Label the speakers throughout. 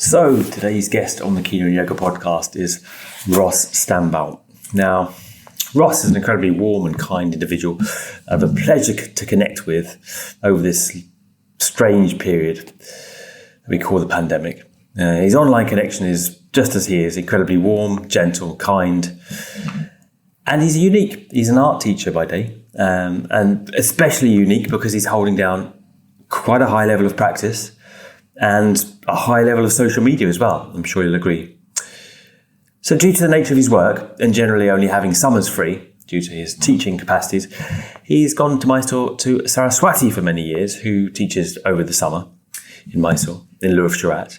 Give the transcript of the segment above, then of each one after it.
Speaker 1: So today's guest on the Keen Yoga podcast is Ross Stambaugh. Now, Ross is an incredibly warm and kind individual. I have a pleasure to connect with over this strange period we call the pandemic. His online connection is just as he is, incredibly warm, gentle, kind, and he's unique. He's an art teacher by day, and especially unique because he's holding down quite a high level of practice and a high level of social media as well. I'm sure you'll agree. So due to the nature of his work and generally only having summers free due to his teaching capacities, he's gone to Mysore to Saraswati for many years, who teaches over the summer in Mysore, in lieu of Surat.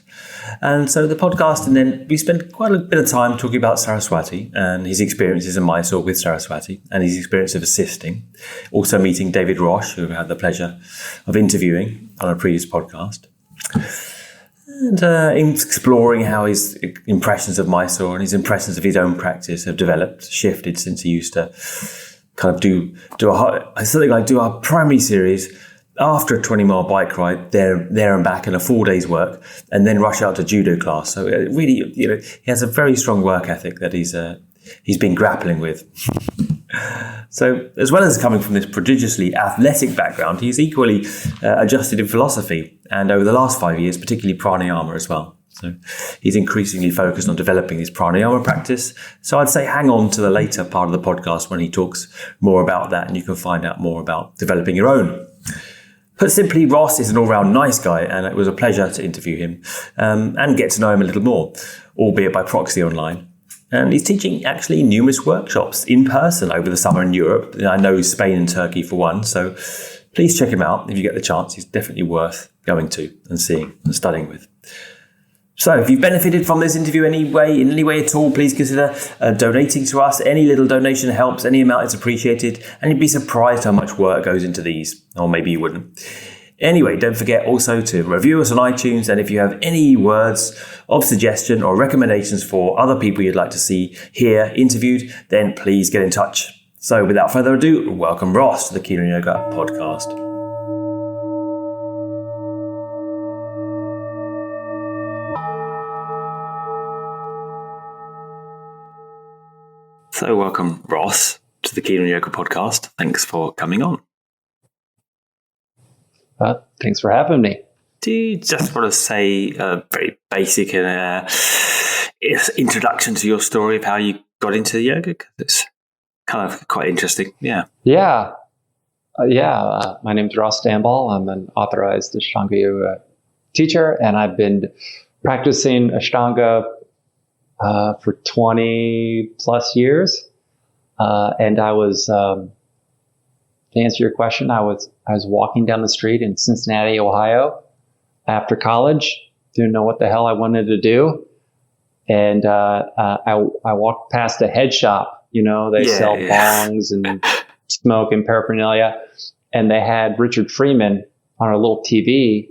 Speaker 1: And so the podcast, and then we spent quite a bit of time talking about Saraswati and his experiences in Mysore with Saraswati and his experience of assisting. Also meeting David Roche, who I had the pleasure of interviewing on a previous podcast. And exploring how his impressions of Mysore and his impressions of his own practice have developed, shifted since he used to kind of do our primary series after a 20-mile bike ride, there and back, and a 4 days work, and then rush out to judo class. So really, he has a very strong work ethic that he's been grappling with. So as well as coming from this prodigiously athletic background, he's equally adjusted in philosophy, and over the last 5 years, particularly pranayama as well. So he's increasingly focused on developing his pranayama practice. So I'd say hang on to the later part of the podcast when he talks more about that, and you can find out more about developing your own. Put simply, Ross is an all-round nice guy, and it was a pleasure to interview him and get to know him a little more, albeit by proxy online. And he's teaching actually numerous workshops in person over the summer in Europe. I know Spain and Turkey for one, so please check him out if you get the chance. He's definitely worth going to and seeing and studying with. So if you've benefited from this interview in any way at all, please consider donating to us. Any little donation helps, any amount is appreciated, and you'd be surprised how much work goes into these, or maybe you wouldn't. Anyway, don't forget also to review us on iTunes, and if you have any words of suggestion or recommendations for other people you'd like to see here interviewed, then please get in touch. So without further ado, welcome Ross to the Keen Yoga podcast. So welcome, Ross, to the Keen Yoga podcast. Thanks for coming on.
Speaker 2: Thanks for having me.
Speaker 1: Do you just want to say a very basic introduction to your story of how you got into yoga? Because it's kind of quite interesting. Yeah.
Speaker 2: My name's Ross Stambaugh. I'm an authorized Ashtanga yoga teacher, and I've been practicing Ashtanga for 20 plus years. And I was, to answer your question, I was walking down the street in Cincinnati, Ohio after college. Didn't know what the hell I wanted to do. And I walked past a head shop. They sell bongs and smoke and paraphernalia. And they had Richard Freeman on a little TV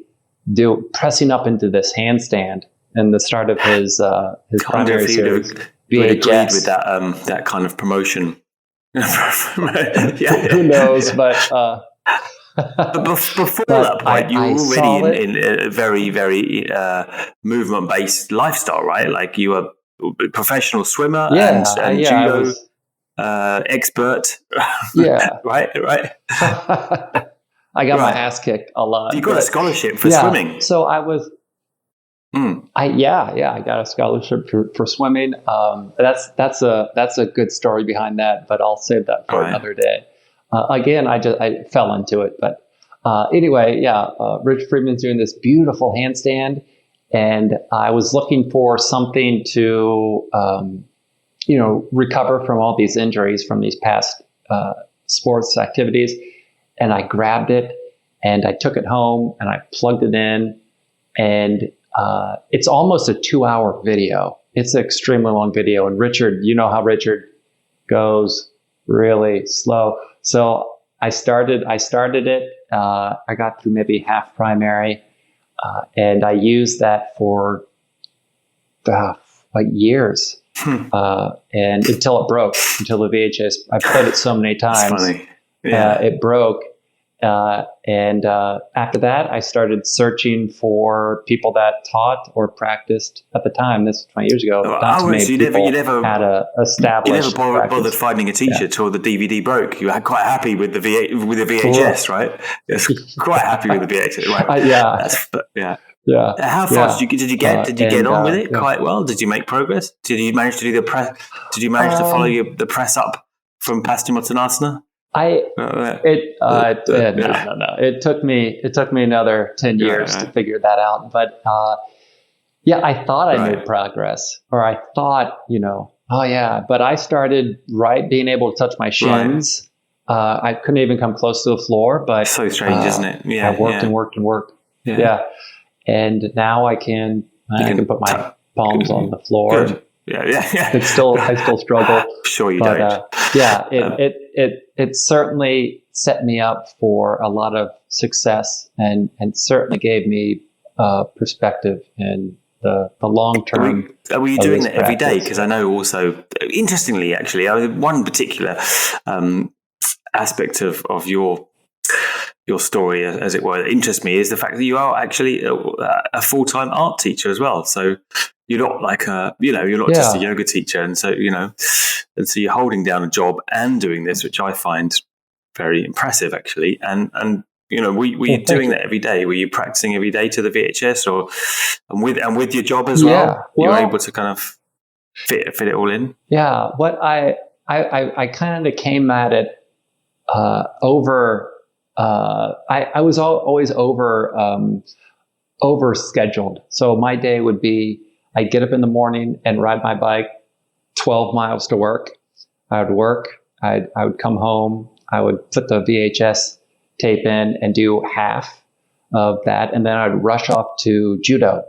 Speaker 2: pressing up into this handstand. And the start of his primary series,
Speaker 1: you would agree with that kind of promotion.
Speaker 2: Who knows? But
Speaker 1: before that point, you were already in a very, very movement-based lifestyle, right? Like you were a professional swimmer and judo expert.
Speaker 2: Yeah,
Speaker 1: right.
Speaker 2: I got my ass kicked a lot.
Speaker 1: You got a scholarship for swimming.
Speaker 2: So I was. I got a scholarship for swimming. That's a good story behind that, but I'll save that for another day. Again, I fell into it, but anyway, Rich Freeman's doing this beautiful handstand, and I was looking for something to, recover from all these injuries from these past sports activities, and I grabbed it and I took it home and I plugged it in, and it's almost a 2-hour video. It's an extremely long video. And Richard, you know how Richard goes really slow. So I started it. I got through maybe half primary. And I used that for years. And until it broke, until the VHS, I played it so many times.
Speaker 1: That's funny. Yeah.
Speaker 2: It broke. And after that, I started searching for people that taught or practiced at the time. This was 20 years ago.
Speaker 1: You never
Speaker 2: had a established.
Speaker 1: You never bothered finding a teacher till the DVD broke. You were quite happy with the VHS, right? Yes, quite happy with the VHS, right?
Speaker 2: Yeah.
Speaker 1: How far did you get on with it quite well? Did you make progress? Did you manage to do the press? Did you manage to follow the press up from Paschimottanasana?
Speaker 2: No. It took me another 10 years to figure that out. But I thought I made progress, or I thought, but I started being able to touch my shins. I couldn't even come close to the floor, but
Speaker 1: so strange, isn't it? Yeah,
Speaker 2: I worked and worked. Yeah. And now I can put my palms on the floor.
Speaker 1: Good. Yeah.
Speaker 2: I still struggle.
Speaker 1: Sure you don't.
Speaker 2: It certainly set me up for a lot of success, and certainly gave me perspective in the long term.
Speaker 1: Were you doing that every day? Because I know also, interestingly, actually, one particular aspect of your story, as it were, that interests me is the fact that you are actually a full-time art teacher as well. So you're not like you're not just a yoga teacher, and so and so you're holding down a job and doing this, which I find very impressive, actually. And were you doing that every day? Were you practicing every day to the VHS, and with your job as well? You were able to kind of fit it all in.
Speaker 2: Yeah, what I kind of came at it over. I was always over scheduled. So my day would be, I'd get up in the morning and ride my bike 12 miles to work. I would work. I would come home. I would put the VHS tape in and do half of that. And then I'd rush off to judo.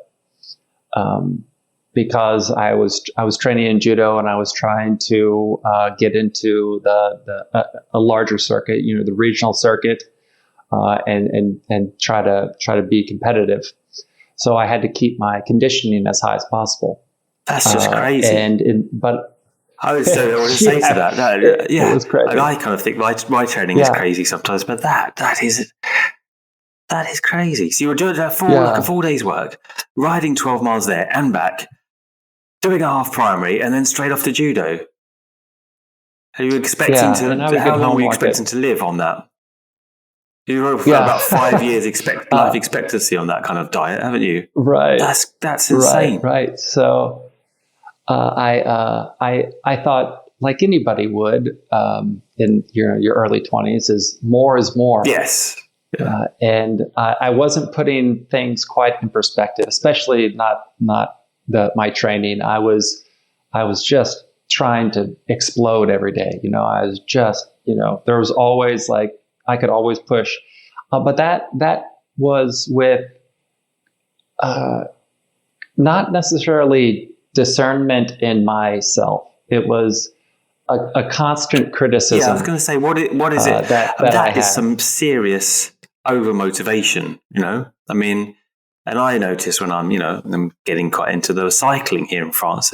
Speaker 2: Because I was training in judo, and I was trying to get into a larger circuit, the regional circuit, and try to be competitive. So I had to keep my conditioning as high as possible.
Speaker 1: That's just crazy. I would say to that.
Speaker 2: It was crazy.
Speaker 1: I kind of think my training is crazy sometimes, but that is crazy. So you were doing a full day's work, riding 12 miles there and back, doing a half primary, and then straight off to judo. Are you expecting how long were you expecting to live on that? You were about 5 years life expectancy on that kind of diet, haven't you?
Speaker 2: Right.
Speaker 1: That's insane.
Speaker 2: Right. So I thought, like anybody would, in your early 20s, is more.
Speaker 1: Yes. Yeah.
Speaker 2: And I wasn't putting things quite in perspective, especially not my training. I was just trying to explode every day. I was just, there was always I could always push, but that was with not necessarily discernment in myself. It was a constant criticism.
Speaker 1: Yeah, I was going to say, what is it? That is some serious over motivation. I mean. And I notice when I'm getting quite into the cycling here in France,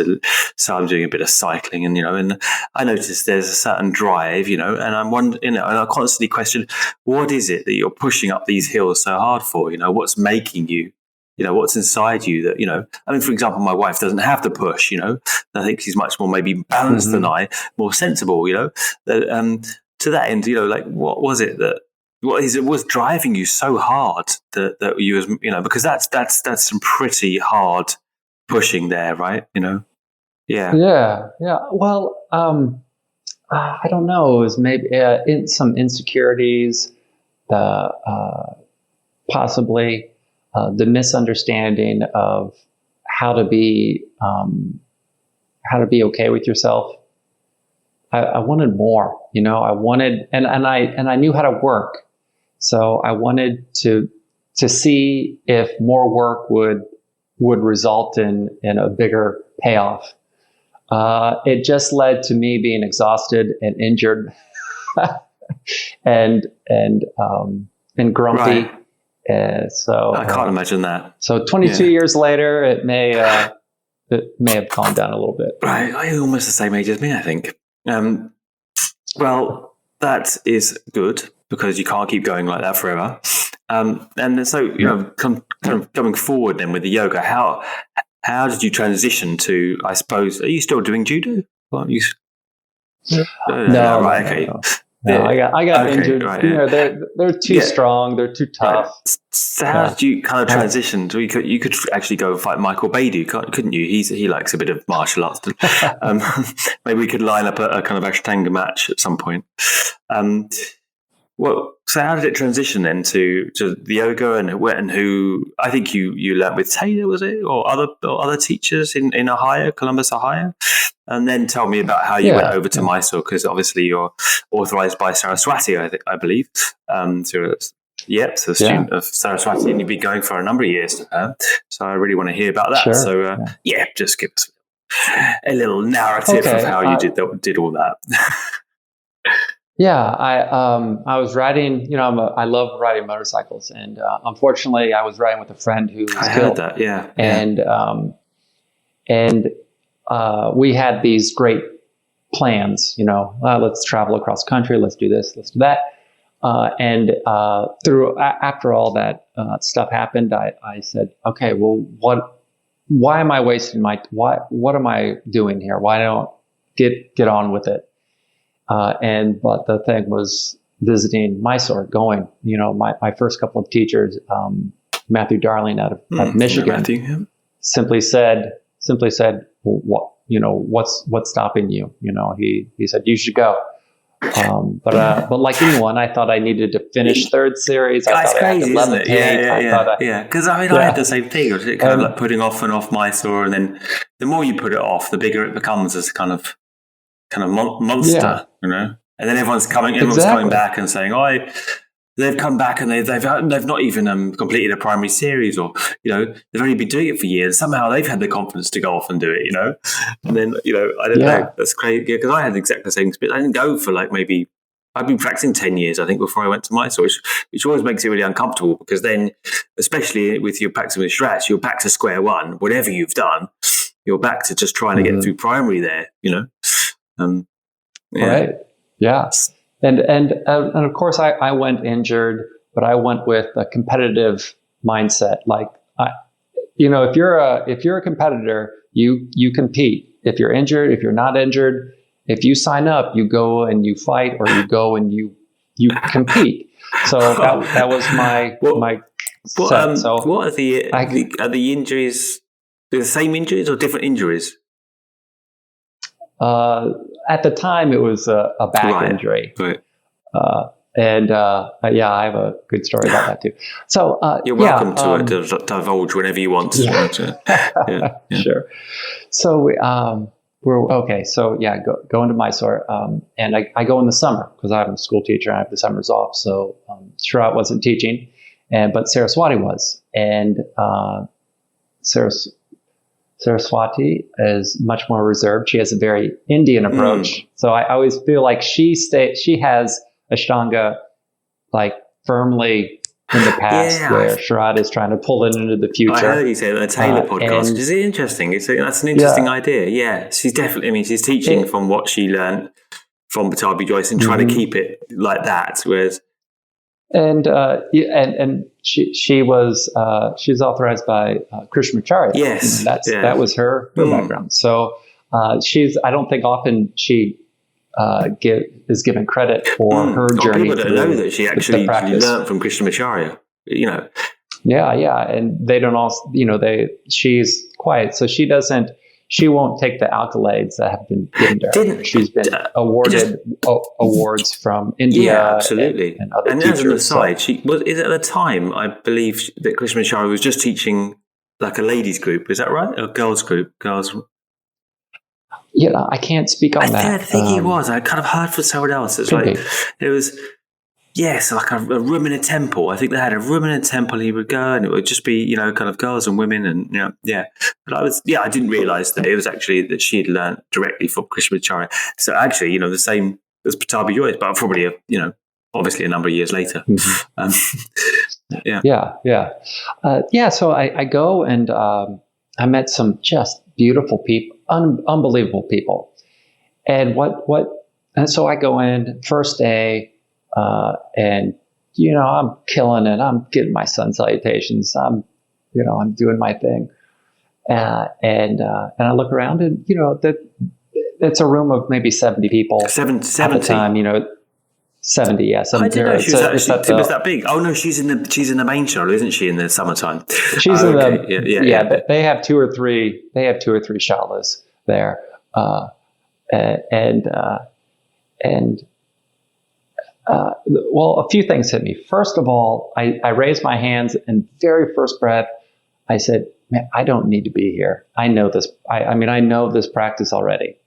Speaker 1: so I'm doing a bit of cycling, and I notice there's a certain drive, and I'm wondering, and I constantly question, what is it that you're pushing up these hills so hard for? What's making you, what's inside you that, I mean, for example, my wife doesn't have to push, I think she's much more maybe balanced than I, more sensible, to that end, what was it that, what is it was driving you so hard that you was, because that's some pretty hard pushing there, right?
Speaker 2: Yeah. Well, I don't know. It was maybe in some insecurities, possibly the misunderstanding of how to be okay with yourself. I wanted more. I wanted, and I knew how to work. So I wanted to see if more work would result in a bigger payoff. It just led to me being exhausted and injured, and grumpy.
Speaker 1: Right.
Speaker 2: So
Speaker 1: I can't imagine that.
Speaker 2: So 22 years later, it may have calmed down a little bit.
Speaker 1: Right, you're almost the same age as me, I think. Well, that is good. because you can't keep going like that forever. And so, kind of going forward then with the yoga, how did you transition to, I suppose, are you still doing judo? Well,
Speaker 2: No,
Speaker 1: right, okay.
Speaker 2: No, I got
Speaker 1: okay,
Speaker 2: injured.
Speaker 1: right,
Speaker 2: They're too strong. They're too tough.
Speaker 1: Right. So how did you kind of transition? So you could actually go and fight Michael Bedu, couldn't you? He likes a bit of martial arts. Maybe we could line up a kind of Ashtanga match at some point. So how did it transition then to the yoga and who? I think you learnt with Taylor, was it, or other teachers in Ohio, Columbus, Ohio? And then tell me about how you went over to Mysore, because obviously you're authorized by Saraswati, I believe. So a student of Saraswati, and you've been going for a number of years to her. So I really want to hear about that.
Speaker 2: Sure.
Speaker 1: So just give us a little narrative of how you did all that.
Speaker 2: Yeah, I was riding. I love riding motorcycles, and unfortunately, I was riding with a friend who was killed.
Speaker 1: Heard that. Yeah,
Speaker 2: and we had these great plans. Let's travel across country. Let's do this. Let's do that. After all that stuff happened, I said, okay, well, why am I wasting what am I doing here? Why don't get on with it? But the thing was visiting Mysore, going, my first couple of teachers, Matthew Darling out of Michigan, simply said, well, what's stopping you? He said, you should go. But like anyone, I thought I needed to finish third series.
Speaker 1: That's crazy, isn't it? Yeah. Because I had the same thing. It was kind of like putting off and off Mysore, and then the more you put it off, the bigger it becomes as kind of monster, And then everyone's coming back and saying, "Oh, they've come back and they've not even completed a primary series, or they've only been doing it for years. Somehow they've had the confidence to go off and do it, And then I don't know. That's crazy because I had exactly the same experience. I didn't go for maybe I've been practicing 10 years, I think, before I went to Mysore, which always makes it really uncomfortable because then, especially with your practicing with Shrats, you're back to square one. Whatever you've done, you're back to just trying to get through primary there,
Speaker 2: Right. Yeah. And of course I went injured, but I went with a competitive mindset. If you're a competitor, you compete. If you're injured, if you're not injured, if you sign up, you go and you fight, or you go and you compete. So that was my set. So
Speaker 1: what are the injuries? The same injuries or different injuries?
Speaker 2: At the time, it was a back injury.
Speaker 1: Right.
Speaker 2: I have a good story about that too. So
Speaker 1: you're welcome to divulge whenever you want.
Speaker 2: Sure. So we're okay. So going to Mysore, and I go in the summer because I'm a school teacher and I have the summers off. So Shrat wasn't teaching, but Saraswati was, and Saraswati is much more reserved. She has a very Indian approach. So I always feel like she has Ashtanga firmly in the past, where Shrat is trying to pull it into the future.
Speaker 1: I heard you say that in the Taylor podcast. Is it interesting? That's an interesting idea. Yeah, she's definitely. she's teaching from what she learned from Saraswati Jois and trying to keep it like that. Whereas,
Speaker 2: and she was she's authorized by Krishnamacharya.
Speaker 1: Yes,
Speaker 2: that was her background. So I don't think often she is given credit for her journey.
Speaker 1: People don't know that she actually learned from Krishnamacharya.
Speaker 2: Yeah, and they don't also. She's quiet, so she won't take the accolades that have been given to her. She's been awarded awards from India.
Speaker 1: Yeah, absolutely.
Speaker 2: And other
Speaker 1: and
Speaker 2: teachers.
Speaker 1: As an aside, she was at the time, I believe, that Krishnamacharya was just teaching a ladies group. Is that right? Or girls group? Girls.
Speaker 2: Yeah, I can't speak on that.
Speaker 1: I think he was. I kind of heard from someone else. It's it was. Yes, a room in a temple. I think they had a room in a temple. He would go, and it would just be, kind of girls and women, and But I didn't realise that it was actually that she had learned directly from Krishnamacharya. So actually, the same as Saraswati Jois, but probably obviously a number of years later.
Speaker 2: Mm-hmm. So I go and I met some just beautiful people, unbelievable people, and so I go in first day. And, I'm killing it. I'm getting my sun salutations. I'm doing my thing. And I look around and, it's a room of maybe 70 people.
Speaker 1: 70.
Speaker 2: At the time, 70, yeah. 70.
Speaker 1: I didn't know she was
Speaker 2: So
Speaker 1: actually, it was that big. Oh no, she's in the main show, isn't she, in the summertime?
Speaker 2: She's in the,
Speaker 1: yeah.
Speaker 2: They have two or three shalas there. Well, a few things hit me. First of all, I raised my hands, and very first breath, I said, man, I don't need to be here. I know this. I know this practice already,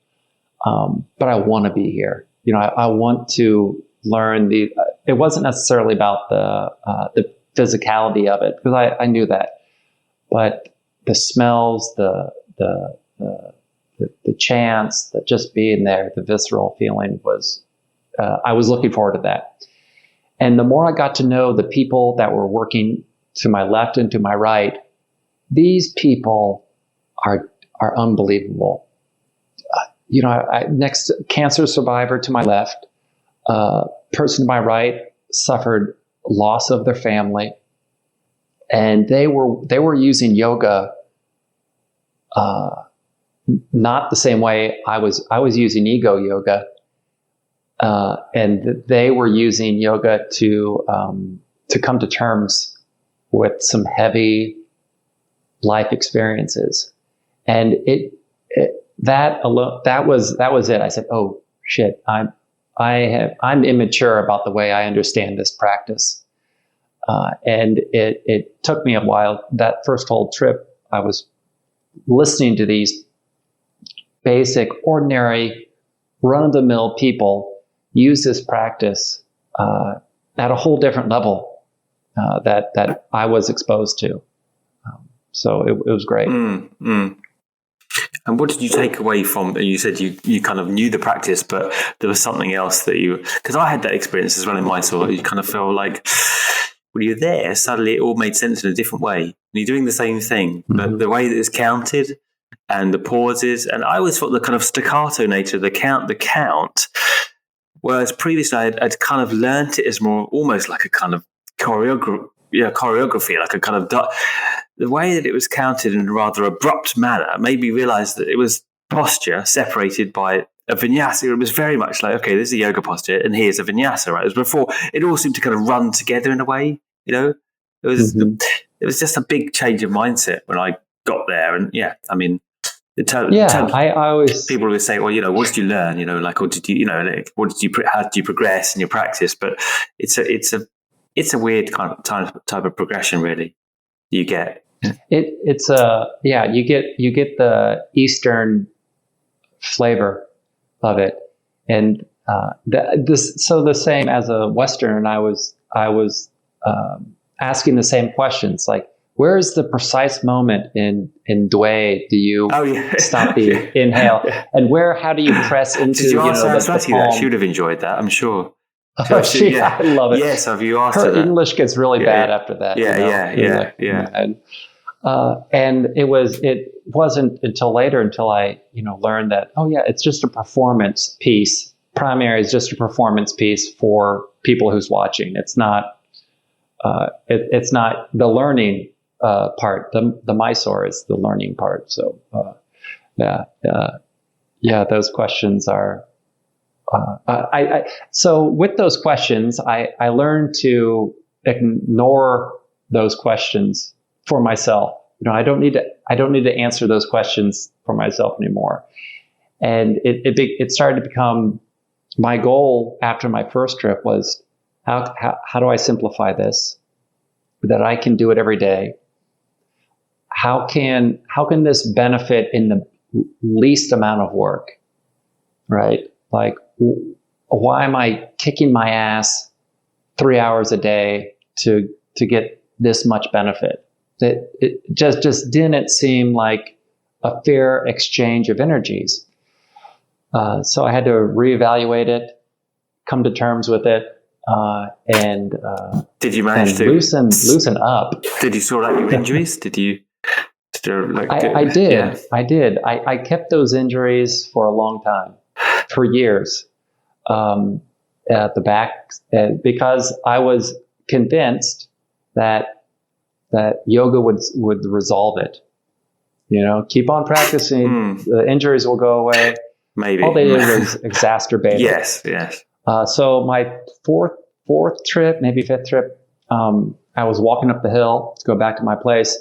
Speaker 2: but I want to be here. I want to learn it wasn't necessarily about the physicality of it, because I knew that, but the smells, the chants, that just being there, the visceral feeling was, I was looking forward to that. And the more I got to know the people that were working to my left and to my right, these people are unbelievable. Next cancer survivor to my left, person to my right suffered loss of their family, and they were using yoga, not the same way I was using ego yoga, and they were using yoga to come to terms with some heavy life experiences, and that was it. I said, "Oh shit, I'm immature about the way I understand this practice," and it took me a while. That first whole trip, I was listening to these basic, ordinary, run-of-the-mill people use this practice at a whole different level that I was exposed to. So it was great.
Speaker 1: And what did you take away from? You said you kind of knew the practice, but there was something else that because I had that experience as well in Mysore. You kind of feel like when you're there, suddenly it all made sense in a different way. And you're doing the same thing, but the way that it's counted and the pauses, and I always thought the kind of staccato nature of the count, whereas previously I'd kind of learnt it as more almost like a kind of choreography, like a kind of the way that it was counted in a rather abrupt manner made me realize that it was posture separated by a vinyasa. It was very much like, okay, this is a yoga posture and here's a vinyasa, right? It was before it all seemed to kind of run together in a way, it was just a big change of mindset when I got there. And
Speaker 2: I always,
Speaker 1: people always say, well, what did you learn? Or did you, how did you progress in your practice? But it's a weird kind of type of progression, really. You get
Speaker 2: you get the Eastern flavor of it, and the same as a Western. I was asking the same questions, like, where is the precise moment in Dway do you stop the inhale, and how do you press into?
Speaker 1: Did you ask Saraswati that? She would have enjoyed that, I'm sure.
Speaker 2: I love it.
Speaker 1: Yes, have you asked
Speaker 2: her
Speaker 1: that?
Speaker 2: English gets really bad after that. And it wasn't until later until I learned that it's just a performance piece. Primary is just a performance piece for people who's watching. It's not it's not the learning part. The Mysore is the learning part. So those questions are. So with those questions, I learned to ignore those questions for myself. I don't need to answer those questions for myself anymore. And it started to become my goal after my first trip was how do I simplify this, that I can do it every day? How can this benefit in the least amount of work, right? Like, why am I kicking my ass 3 hours a day to get this much benefit? That it just didn't seem like a fair exchange of energies. So I had to reevaluate it, come to terms with it, and
Speaker 1: did you manage to
Speaker 2: loosen up?
Speaker 1: Did you sort out your injuries? Did you?
Speaker 2: I did. Yeah. I did. I kept those injuries for a long time. For years. at the back, because I was convinced that yoga would resolve it. Keep on practicing, the injuries will go away.
Speaker 1: Maybe
Speaker 2: all they did was exacerbate it.
Speaker 1: Yes.
Speaker 2: So my fourth trip, maybe fifth trip, I was walking up the hill to go back to my place,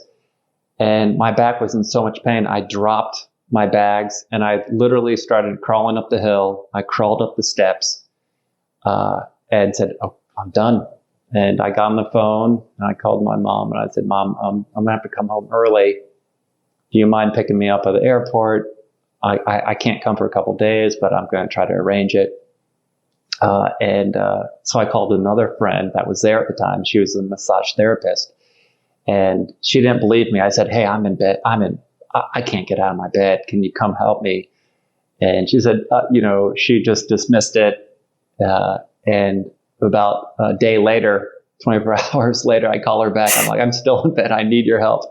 Speaker 2: and my back was in so much pain. I dropped my bags and I literally started crawling up the hill. I crawled up the steps and said, "Oh, I'm done." And I got on the phone and I called my mom and I said, "Mom, I'm gonna have to come home early. Do you mind picking me up at the airport? I can't come for a couple of days, but I'm going to try to arrange it." So I called another friend that was there at the time. She was a massage therapist, and she didn't believe me. I said, "Hey, I'm in bed. I can't get out of my bed. Can you come help me?" And she said, she just dismissed it. And about a day later, 24 hours later, I call her back. I'm like, "I'm still in bed. I need your help."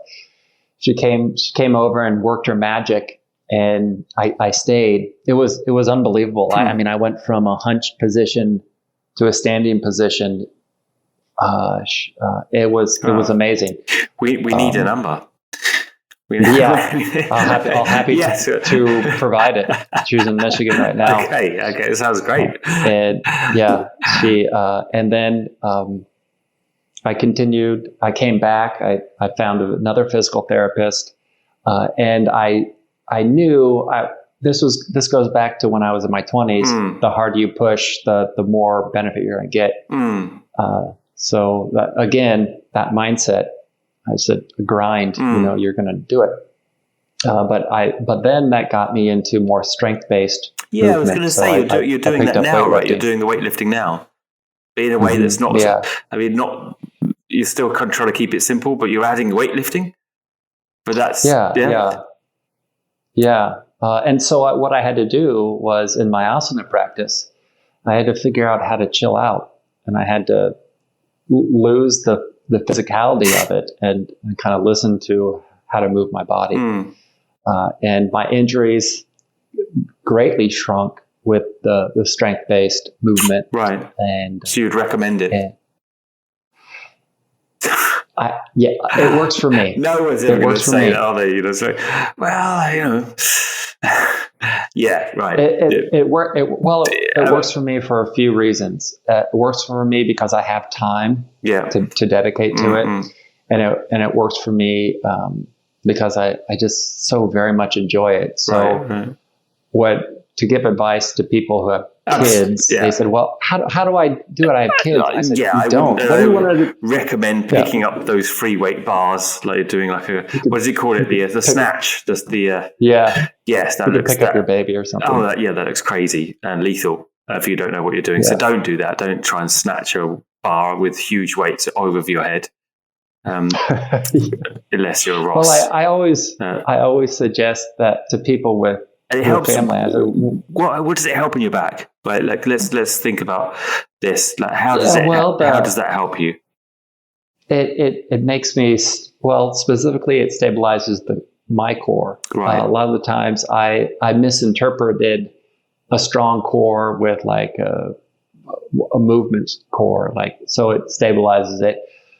Speaker 2: She came over and worked her magic, and I stayed. It was unbelievable. I mean, I went from a hunched position to a standing position. It was amazing.
Speaker 1: We need a number.
Speaker 2: I'll happy to provide it. She's in Michigan right now.
Speaker 1: Okay, it sounds great.
Speaker 2: And and then I continued. I came back. I found another physical therapist, and I knew this goes back to when I was in my 20s. The harder you push, the more benefit you're going to get. So that mindset. I said, grind, you're going to do it. But then that got me into more strength-based.
Speaker 1: Yeah, I was going to say, you're doing that now, right? You're doing the weightlifting now, but in a way that's not, you're still trying to keep it simple, but you're adding weightlifting. But that's, and so what I had to do was, in my asana practice, I had to figure out how to chill out, and I had to lose the physicality of it and kind of listen to how to move my body. And my injuries greatly shrunk with the strength-based movement. Right.
Speaker 2: And
Speaker 1: so you'd recommend it?
Speaker 2: It works for me.
Speaker 1: No one's ever going to say that, are they? So, well, yeah, right.
Speaker 2: It works for me for a few reasons. It works for me because I have time to dedicate to it. And it works for me because I just so very much enjoy it. So to give advice to people who have kids, they said, "Well, how do I do it? I have kids." I said,
Speaker 1: I
Speaker 2: don't.
Speaker 1: Would recommend picking up those free weight bars, like doing like what does he call it? The snatch. Just the yes, that looks.
Speaker 2: Pick up your baby or something.
Speaker 1: Oh, that looks crazy and lethal if you don't know what you're doing. So don't do that. Don't try and snatch a bar with huge weights over your head. Unless you're a Ross.
Speaker 2: Well, I always suggest that to people with family.
Speaker 1: What does it help in your back? Like let's think about this. Like how does that help you?
Speaker 2: It makes me specifically it stabilizes my core. Right. A lot of the times I misinterpreted a strong core with like a movement core, so it stabilizes it.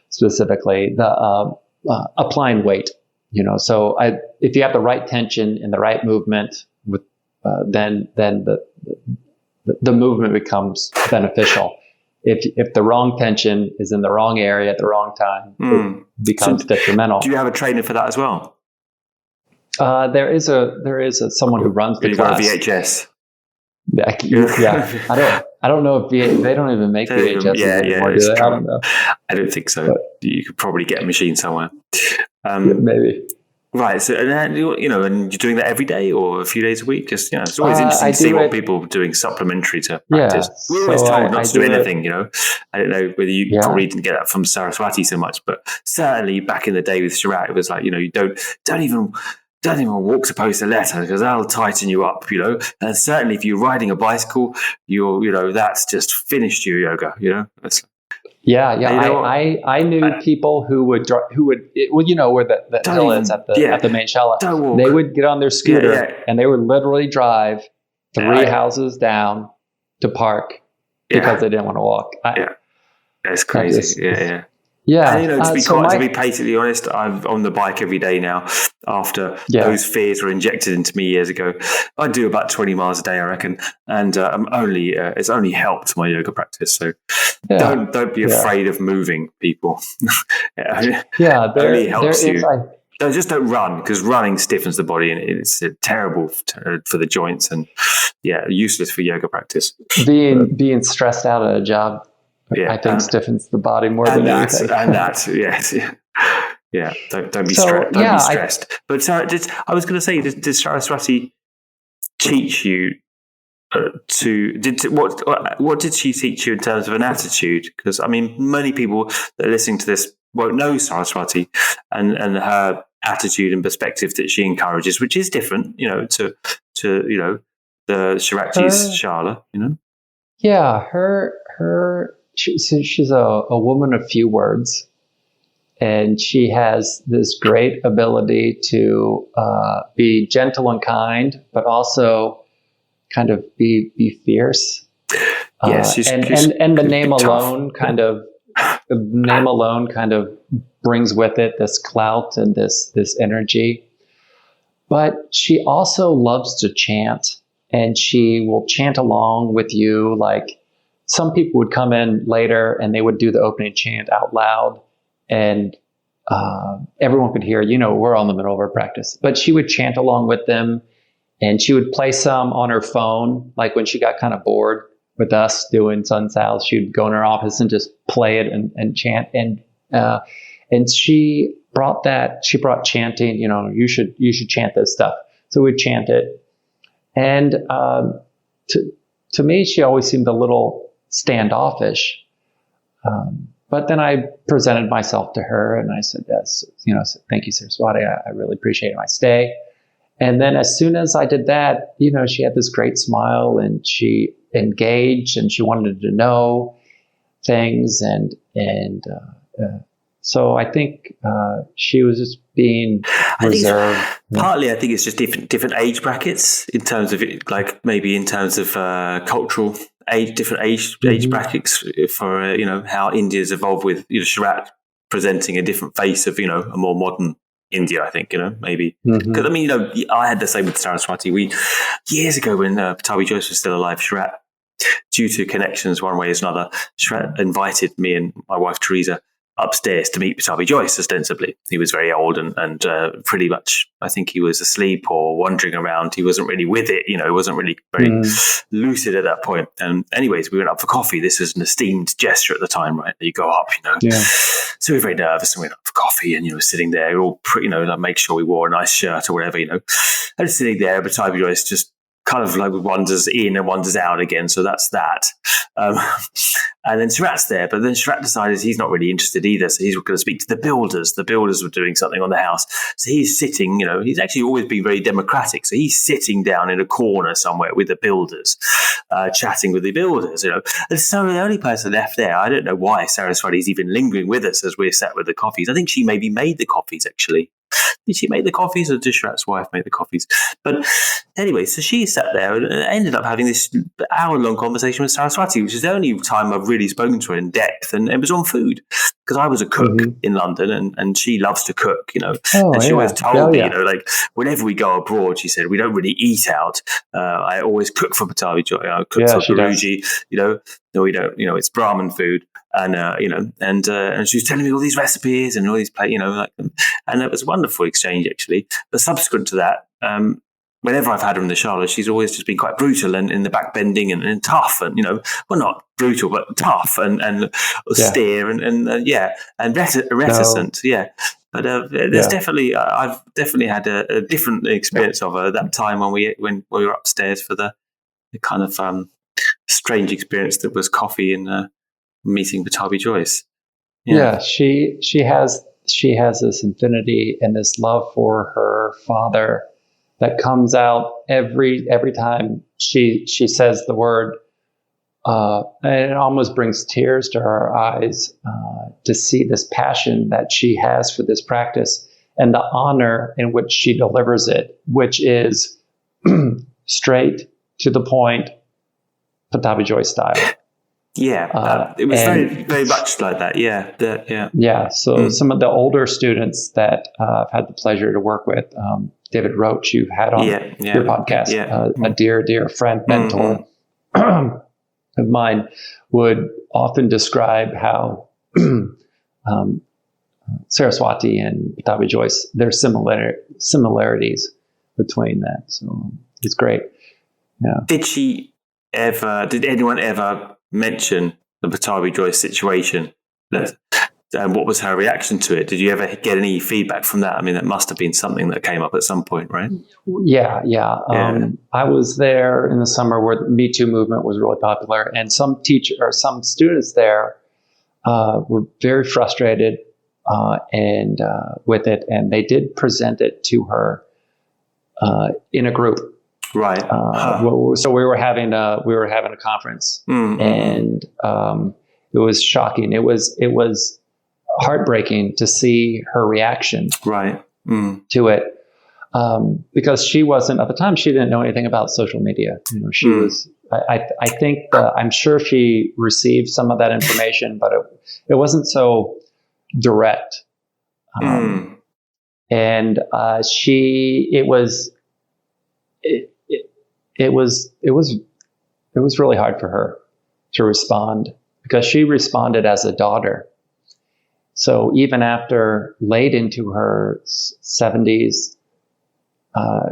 Speaker 2: Specifically, the applying weight, So if you have the right tension and the right movement, then the movement becomes beneficial. If the wrong tension is in the wrong area at the wrong time, it becomes detrimental.
Speaker 1: Do you have a trainer for that as well?
Speaker 2: There is someone who runs the class.
Speaker 1: You've got a VHS.
Speaker 2: I don't know if they don't even make VHS anymore. Do they? I don't know.
Speaker 1: I don't think so. But you could probably get a machine somewhere.
Speaker 2: Maybe.
Speaker 1: Right. So, and then, and you're doing that every day or a few days a week. Just it's always interesting to see what people are doing supplementary to practice. We're always told not to do anything. I don't know whether you probably didn't get that from Saraswati so much, but certainly back in the day with Shirat, it was like you don't even walk to post a letter because that'll tighten you up, And certainly if you're riding a bicycle, that's just finished your yoga,
Speaker 2: I knew people who would where the hill is at the main shala. They would get on their scooter and they would literally drive 3 houses down to park because they didn't want to walk.
Speaker 1: It's crazy. Yeah.
Speaker 2: Yeah.
Speaker 1: And, to be patently honest, I'm on the bike every day now after those fears were injected into me years ago. I do about 20 miles a day, I reckon. And it's only helped my yoga practice. So don't be afraid of moving, people. Only helps you. Just don't run, because running stiffens the body and it's terrible for the joints and useless for yoga practice.
Speaker 2: Being stressed out at a job, I think stiffens the body more than anything.
Speaker 1: Yes. Yeah. Don't be stressed. Don't be stressed. But Sarah, I was going to say, did Saraswati teach you what did she teach you in terms of an attitude? Because I mean, many people that are listening to this won't know Saraswati and her attitude and perspective that she encourages, which is different, to the Shirati's Shala,
Speaker 2: Yeah, she's a woman of few words, and she has this great ability to be gentle and kind, but also kind of be fierce.
Speaker 1: Yes,
Speaker 2: and the name alone kind of brings with it this clout and this energy. But she also loves to chant, and she will chant along with you. Like, some people would come in later and they would do the opening chant out loud, and everyone could hear, we're all in the middle of our practice, but she would chant along with them, and she would play some on her phone. Like when she got kind of bored with us doing Sun Sal, she'd go in her office and just play it and chant. And she brought chanting, you should chant this stuff. So we'd chant it. And to me, she always seemed a little standoffish. But then I presented myself to her and I said, yes, thank you, Saraswati. I really appreciate my stay. And then as soon as I did that, she had this great smile and she engaged and she wanted to know things. So I think she was just being reserved.
Speaker 1: Partly, I think it's just different age brackets in terms of cultural age, different age brackets for how India's evolved with Sharat presenting a different face of a more modern India. I think maybe because I had the same with Saraswati. We years ago when Pattabhi Jois was still alive, Sharat, due to connections one way or another, Sharat invited me and my wife Teresa upstairs to meet Pattabhi Jois, ostensibly. He was very old and pretty much, I think he was asleep or wandering around. He wasn't really with it, he wasn't really very lucid at that point. And anyways, we went up for coffee. This was an esteemed gesture at the time, right? You go up, So we were very nervous and we went up for coffee and, sitting there, all pretty, like make sure we wore a nice shirt or whatever, And sitting there, Pattabhi Jois just kind of like wanders in and wanders out again. So that's that. And then Sharat's there, but then Sharat decided he's not really interested either. So he's going to speak to the builders. The builders were doing something on the house. So he's sitting, he's actually always been very democratic. So he's sitting down in a corner somewhere with the builders, chatting with the builders, And so the only person left there, I don't know why Saraswati's even lingering with us as we're sat with the coffees. I think she maybe made the coffees, actually. Did she make the coffees or did Sharat's wife make the coffees? But anyway, so she sat there and ended up having this hour-long conversation with Saraswati, which is the only time I've really spoken to her in depth, and it was on food. Because I was a cook in London and she loves to cook, and she always told me, like whenever we go abroad, she said, we don't really eat out. I always cook for Pattabhi Jois, cook for Guruji, no, we don't, it's Brahmin food. And, and she was telling me all these recipes and all these, and it was a wonderful exchange, actually. But subsequent to that, whenever I've had her in the Shala, she's always just been quite brutal and in the back bending and tough and, well, not brutal, but tough and austere and reticent. No. Yeah. But there's definitely, I've definitely had a different experience of her that time when we were upstairs for the kind of strange experience that was coffee and meeting Pattabhi Jois.
Speaker 2: Yeah, she has this infinity and this love for her father that comes out every time she says the word, and it almost brings tears to her eyes to see this passion that she has for this practice and the honor in which she delivers it, which is straight to the point, Pattabhi Jois style.
Speaker 1: It was very, very much like that. Yeah.
Speaker 2: So some of the older students that I've had the pleasure to work with, David Roach, you've had on your podcast, a dear friend, mentor of mine, would often describe how Saraswati and Authorized Jois, there's similarities between that. So it's great. Yeah.
Speaker 1: Did anyone ever mention the Authorized Jois situation? And what was her reaction to it? Did you ever get any feedback from that? I mean, that must have been something that came up at some point, right?
Speaker 2: Yeah. I was there in the summer where the Me Too movement was really popular, and some students there were very frustrated with it, and they did present it to her in a group.
Speaker 1: Right.
Speaker 2: So we were having a conference, and it was shocking. It was heartbreaking to see her reaction.
Speaker 1: Right.
Speaker 2: To it, because she wasn't at the time. She didn't know anything about social media. She was. I think I'm sure she received some of that information, but it wasn't so direct. And it was really hard for her to respond, because she responded as a daughter. So even after late into her 70s,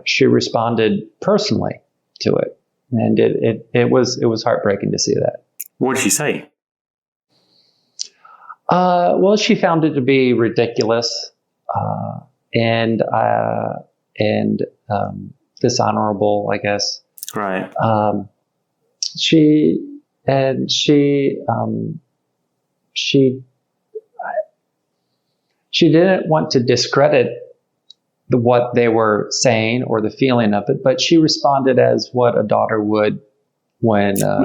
Speaker 2: she responded personally to it, and it was heartbreaking to see that.
Speaker 1: What did she say?
Speaker 2: Well, she found it to be ridiculous and dishonorable, I guess.
Speaker 1: Right.
Speaker 2: She didn't want to discredit what they were saying or the feeling of it, but she responded as what a daughter would when a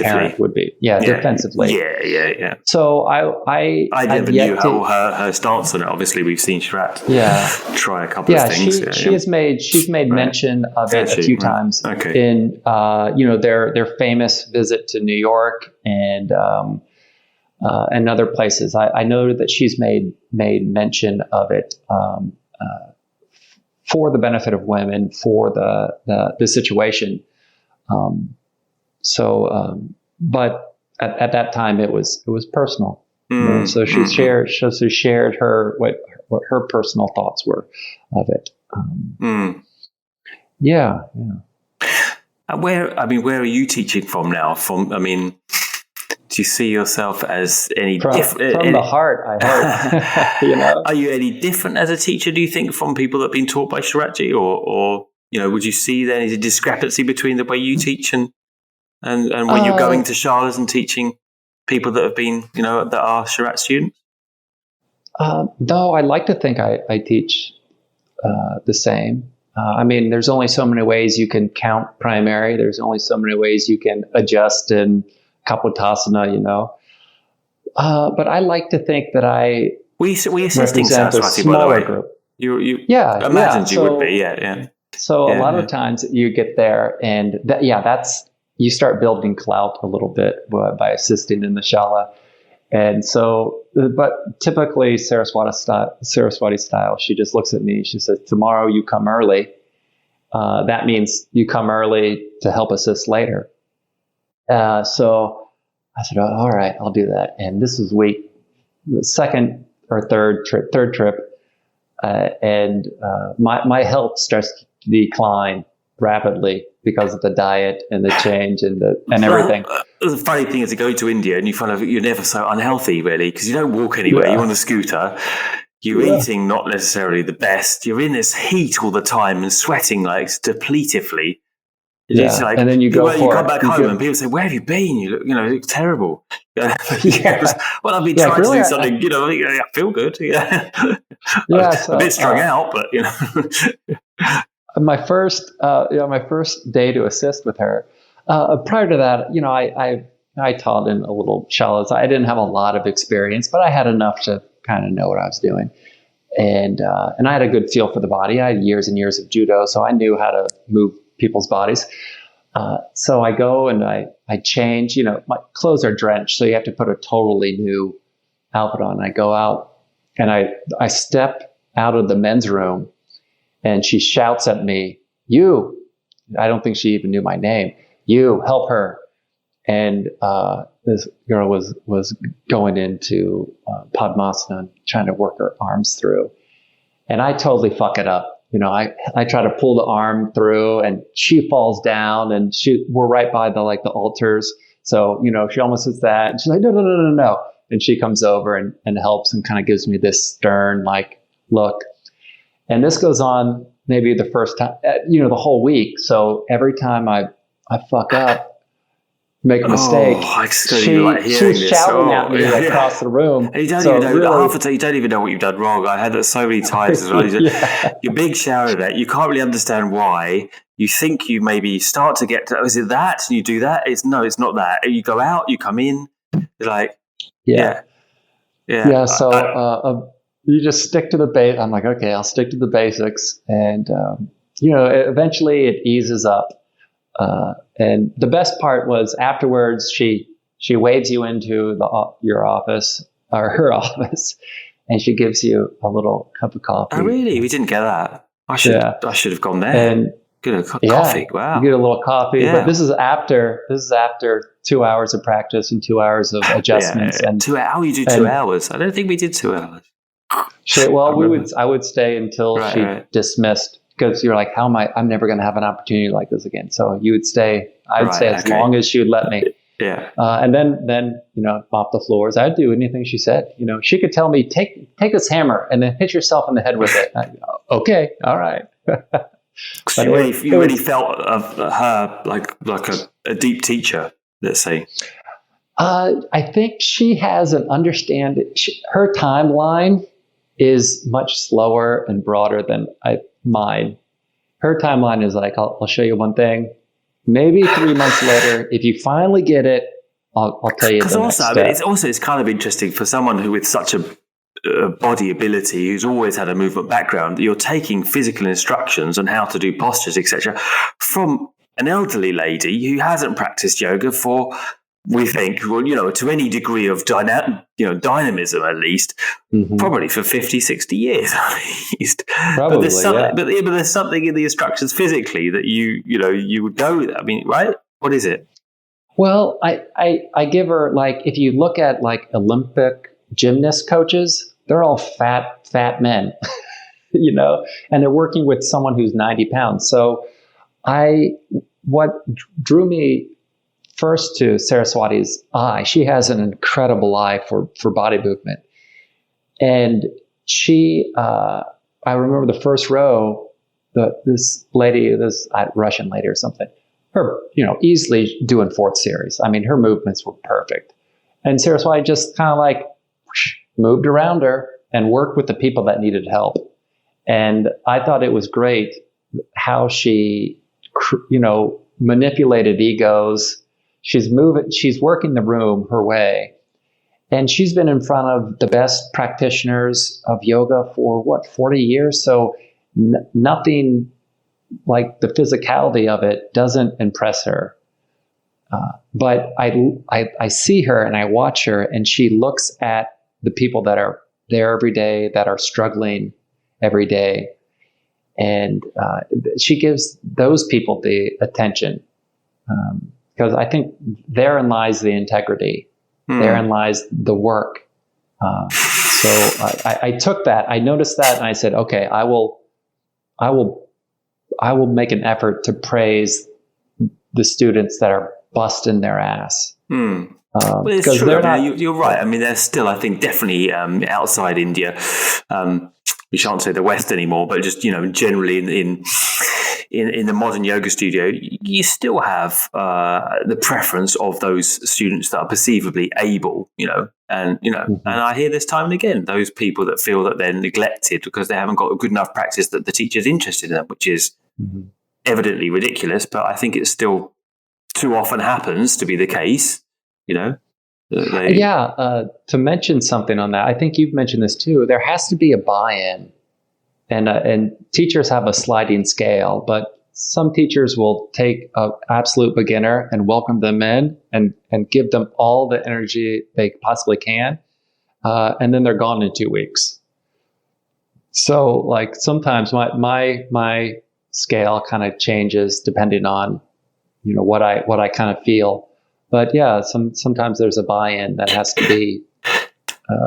Speaker 2: parent would be. Defensively.
Speaker 1: Yeah.
Speaker 2: So I
Speaker 1: never knew her stance on it. Obviously, we've seen Shrat try a couple of things.
Speaker 2: She's made mention of it a few times in their famous visit to New York and other places. I know that she's made mention of it for the benefit of women, for the situation. But at that time it was personal. So she shared her what her personal thoughts were of it. Yeah.
Speaker 1: Where are you teaching from now? Do you see yourself as any different?
Speaker 2: From the heart, I hope.
Speaker 1: Are you any different as a teacher, do you think, from people that have been taught by Shratji? Or would you see there any discrepancy between the way you teach and when you're going to shalas and teaching people that have been, that are Shrat students?
Speaker 2: No, I like to think I teach the same. There's only so many ways you can count primary. There's only so many ways you can adjust in Kapotasana, but I like to think that
Speaker 1: we assisting
Speaker 2: Saraswati, by the way. Group.
Speaker 1: You imagined you would be,
Speaker 2: So a lot of times you get there, and you start building clout a little bit by assisting in the shala. And so, but typically Saraswati style, she just looks at me. She says, "Tomorrow you come early." That means you come early to help assist later. So I said, all right, I'll do that. And this is the second or third trip. And my health starts to decline rapidly because of the diet and the change and everything.
Speaker 1: The funny thing is, to go to India and you find out you're never so unhealthy, really, because you don't walk anywhere. You're on a scooter. You're eating not necessarily the best. You're in this heat all the time and sweating like depletively. It's like,
Speaker 2: and then you
Speaker 1: come back home and people say, "Where have you been? You look terrible." Well, I've been trying to do something. I feel good. A bit strung out, but
Speaker 2: My first day to assist with her. Prior to that, I taught in a little shalas. I didn't have a lot of experience, but I had enough to kind of know what I was doing, and I had a good feel for the body. I had years and years of judo, so I knew how to move people's bodies. So I go and I change, my clothes are drenched. So you have to put a totally new outfit on. I go out and I step out of the men's room and she shouts at me, "You," I don't think she even knew my name. "You, help her." And this girl was going into Padmasana, trying to work her arms through. And I totally fuck it up. I try to pull the arm through and she falls down and we're right by the altars. So, she almost does that. And she's like, no. And she comes over and helps and kind of gives me this stern, look. And this goes on maybe the first time, the whole week. So every time I fuck up, make a mistake, she's shouting at me across the room.
Speaker 1: And you don't even know, really, half the time you don't even know what you've done wrong. I had that so many times as well. Your big shower of that, you can't really understand why. You think you maybe start to get to, is it that? And you do that? It's not that. You go out, you come in, you're like, yeah.
Speaker 2: So you just stick to the base. I'm like, okay, I'll stick to the basics. And, eventually it eases up. And the best part was afterwards, she waves you into your office or her office, and she gives you a little cup of coffee.
Speaker 1: Oh, really? We didn't get that. I should have gone there.
Speaker 2: And
Speaker 1: get a coffee. Wow.
Speaker 2: You get a little coffee, but this is after 2 hours of practice and 2 hours of adjustments.
Speaker 1: And 2 hours. You do 2 hours. I don't think we did 2 hours.
Speaker 2: I would stay until she dismissed. Because you're like, I'm never going to have an opportunity like this again. So you would stay, I would stay as long as she would let me.
Speaker 1: Yeah.
Speaker 2: And then, mop the floors. I'd do anything she said. She could tell me, take this hammer and then hit yourself in the head with it. I'd go, okay. All right.
Speaker 1: You really felt of her like a deep teacher, let's say.
Speaker 2: I think she has an understanding. Her timeline is much slower and broader than mine. Her timeline is like, I'll show you one thing. Maybe 3 months later, if you finally get it, I'll tell you the next step.
Speaker 1: It's kind of interesting for someone who with such a body ability, who's always had a movement background, you're taking physical instructions on how to do postures, etc., from an elderly lady who hasn't practiced yoga for, we think, to any degree of dynamism at least, probably for 50, 60 years at least.
Speaker 2: Probably,
Speaker 1: but there's something in the instructions physically that you would go with. I mean, right? What is it?
Speaker 2: Well, I give her, if you look at Olympic gymnast coaches, they're all fat men, and they're working with someone who's 90 pounds. So what drew me first to Saraswati's eye, she has an incredible eye for body movement. And she, I remember the first row, this lady, this Russian lady or something, her, easily doing fourth series. I mean, her movements were perfect. And Saraswati just kind of moved around her and worked with the people that needed help. And I thought it was great how she, manipulated egos. She's working the room her way. And she's been in front of the best practitioners of yoga for 40 years. So nothing like the physicality of it doesn't impress her. But I see her and I watch her, and she looks at the people that are there every day, that are struggling every day. And she gives those people the attention. Because I think therein lies the integrity. Therein lies the work. So I took that. I noticed that, and I said, okay, I will make an effort to praise the students that are busting their ass.
Speaker 1: Well, it's true. You're right. I mean, there's still, I think, definitely outside India. We shan't say the West anymore, but just generally in the modern yoga studio, you still have the preference of those students that are perceivably able, and I hear this time and again, those people that feel that they're neglected because they haven't got a good enough practice that the teacher's interested in them, which is evidently ridiculous, but I think it still too often happens to be the case,
Speaker 2: to mention something on that, I think you've mentioned this too. There has to be a buy-in. And teachers have a sliding scale, but some teachers will take an absolute beginner and welcome them in and give them all the energy they possibly can. And then they're gone in 2 weeks. So like sometimes my scale kind of changes depending on, what I kind of feel. But yeah, sometimes there's a buy-in that has to be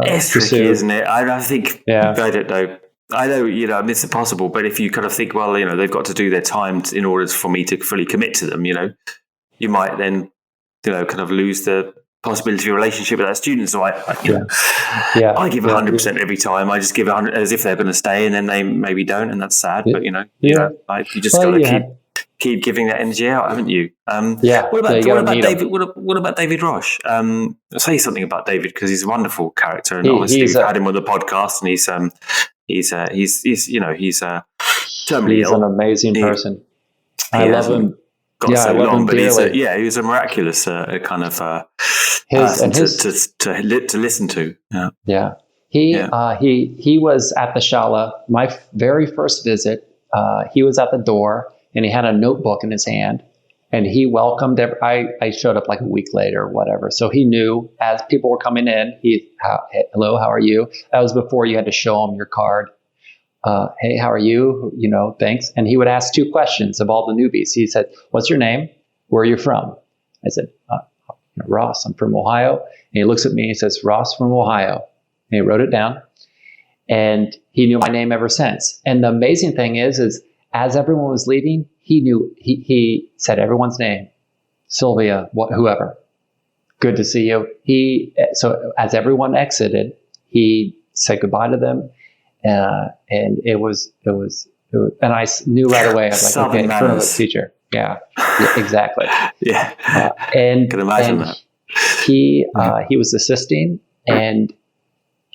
Speaker 1: it's
Speaker 2: pursued.
Speaker 1: tricky, isn't it? I think,
Speaker 2: Yeah.
Speaker 1: I don't know. I know, it's impossible, but if you kind of think, well, they've got to do their time in order for me to fully commit to them, you might then, kind of lose the possibility of a relationship with that student. So I give 100% every time. I just give 100 as if they're going to stay, and then they maybe don't, and that's sad. But you just got to keep giving that energy out, haven't you? What about David Roche? Say something about David, because he's a wonderful character, and obviously we've had him on the podcast, and he's terminally
Speaker 2: he's
Speaker 1: ill.
Speaker 2: an amazing person. I love him.
Speaker 1: Got so long, but he was a miraculous kind of person to listen to. Yeah.
Speaker 2: He was at the Shala. My very first visit, he was at the door, and he had a notebook in his hand, and he welcomed I showed up like a week later or whatever. So he knew as people were coming in, hello, how are you? That was before you had to show him your card. Hey, how are you? Thanks. And he would ask 2 questions of all the newbies. He said, what's your name? Where are you from? I said, Ross, I'm from Ohio. And he looks at me and he says, Ross from Ohio. And he wrote it down. And he knew my name ever since. And the amazing thing is as everyone was leaving, he said everyone's name. Sylvia, whoever. Good to see you. So as everyone exited, he said goodbye to them. And it was, and I knew right away, I was like, okay, current teacher. Yeah, exactly.
Speaker 1: Yeah.
Speaker 2: And
Speaker 1: can imagine that.
Speaker 2: He was assisting, and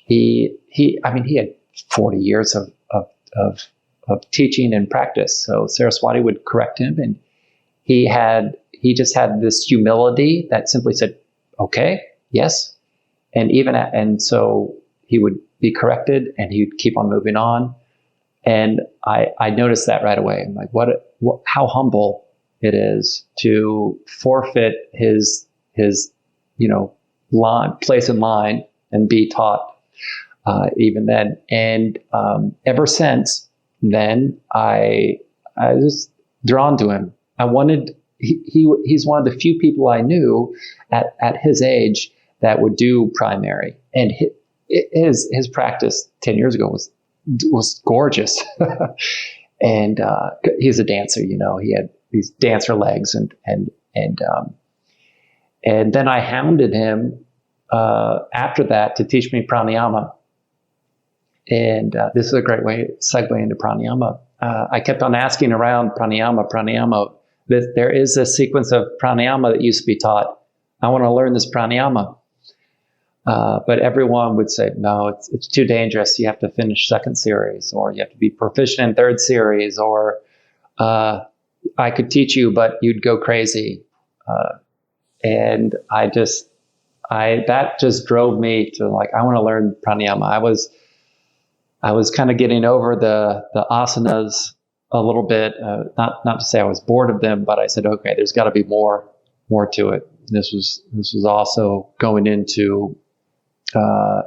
Speaker 2: he had 40 years of teaching and practice. So Saraswati would correct him, and he just had this humility that simply said, okay, yes. And so he would be corrected, and he'd keep on moving on. And I noticed that right away. I'm like, how humble it is to forfeit his place in line and be taught even then. And ever since then, I was drawn to him. He's one of the few people I knew at his age that would do primary, and his practice 10 years ago was gorgeous. And he's a dancer, he had these dancer legs, and then I hounded him after that to teach me pranayama. And this is a great segue into pranayama. I kept on asking around pranayama. There is a sequence of pranayama that used to be taught. I want to learn this pranayama. But everyone would say, no, it's too dangerous. You have to finish 2nd series, or you have to be proficient in 3rd series, or I could teach you, but you'd go crazy. And that just drove me to I want to learn pranayama. I was kind of getting over the asanas a little bit. Not to say I was bored of them, but I said, okay, there's got to be more to it. This was also going into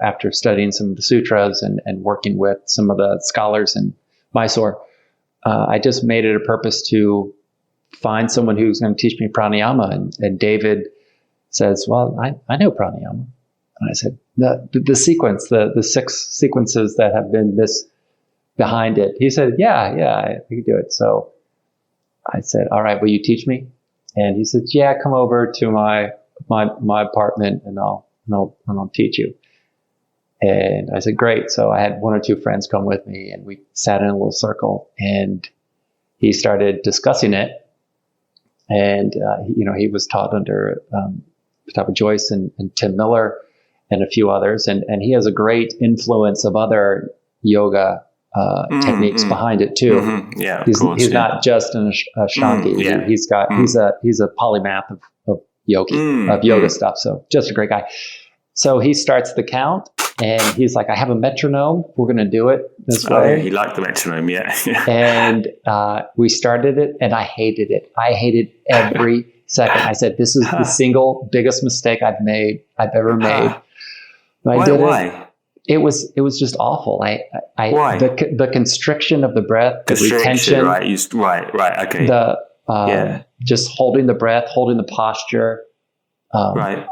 Speaker 2: after studying some of the sutras and working with some of the scholars in Mysore, I just made it a purpose to find someone who's going to teach me pranayama. And David says, well, I know pranayama. And I said, the sequence, the 6 sequences that have been this behind it. He said, yeah, I can do it. So I said, all right, will you teach me? And he said, yeah, come over to my apartment and I'll teach you. And I said, great. So I had 1 or 2 friends come with me, and we sat in a little circle, and he started discussing it. And, he was taught under Saraswati Jois and Tim Miller and a few others. And he has a great influence of other yoga techniques behind it too.
Speaker 1: Mm-hmm. Yeah,
Speaker 2: he's not just an Ashtangi.
Speaker 1: Yeah.
Speaker 2: He's a polymath of yoga stuff. So just a great guy. So he starts the count, and he's like, I have a metronome. We're going to do it this way.
Speaker 1: Oh, yeah, he liked the metronome, yeah.
Speaker 2: And we started it, and I hated it. I hated every second. I said, this is the single biggest mistake I've ever made.
Speaker 1: Why?
Speaker 2: It was just awful. Why? The constriction of the breath, the
Speaker 1: Constriction,
Speaker 2: retention.
Speaker 1: Right, okay.
Speaker 2: Just holding the breath, holding the posture.
Speaker 1: Right.